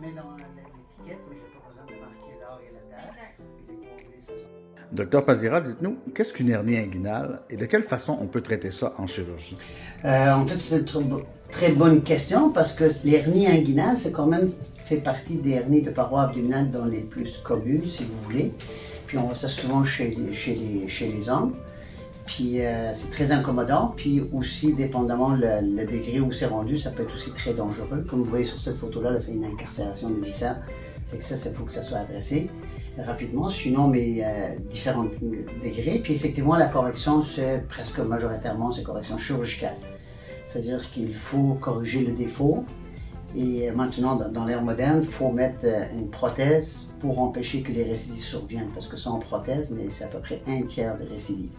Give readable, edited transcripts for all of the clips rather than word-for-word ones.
mets dans l'étiquette, mais je n'ai pas besoin de marquer l'heure et la date. Exact. Puis de combler ça. Docteur Pazira, dites-nous, qu'est-ce qu'une hernie inguinale et de quelle façon on peut traiter ça en chirurgie? En fait, c'est une très bonne question parce que l'hernie inguinale, c'est quand même fait partie des hernies de paroi abdominale dans les plus communes, si vous voulez. Puis on voit ça souvent chez les hommes. Puis c'est très incommodant. Puis aussi, dépendamment le degré où c'est rendu, ça peut être aussi très dangereux. Comme vous voyez sur cette photo-là, c'est une incarcération de viscère. C'est que ça, il faut que ça soit adressé rapidement. Sinon, mais différents degrés. Puis effectivement, la correction, c'est presque majoritairement, c'est correction chirurgicale. C'est-à-dire qu'il faut corriger le défaut. Et maintenant, dans l'ère moderne, il faut mettre une prothèse pour empêcher que les récidives surviennent. Parce que sans prothèse, mais c'est à peu près un tiers des récidives.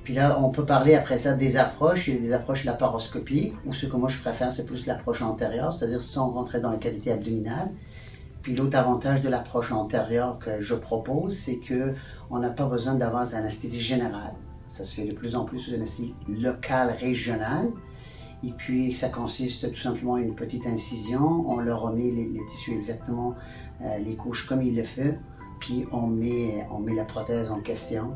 Puis là, on peut parler après ça des approches. Il y a des approches laparoscopiques, ou ce que moi je préfère, c'est plus l'approche antérieure, c'est-à-dire sans rentrer dans la cavité abdominale. Puis l'autre avantage de l'approche antérieure que je propose, c'est qu'on n'a pas besoin d'avoir une anesthésie générale. Ça se fait de plus en plus sous anesthésie locale, régionale. Et puis, ça consiste tout simplement en une petite incision. On leur remet les tissus exactement, les couches comme il le fait. Puis, on met la prothèse en question.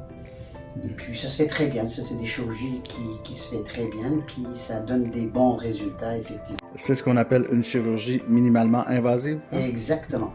Et puis, ça se fait très bien. Ça, c'est des chirurgies qui se fait très bien. Puis, ça donne des bons résultats, effectivement. C'est ce qu'on appelle une chirurgie minimalement invasive? Exactement.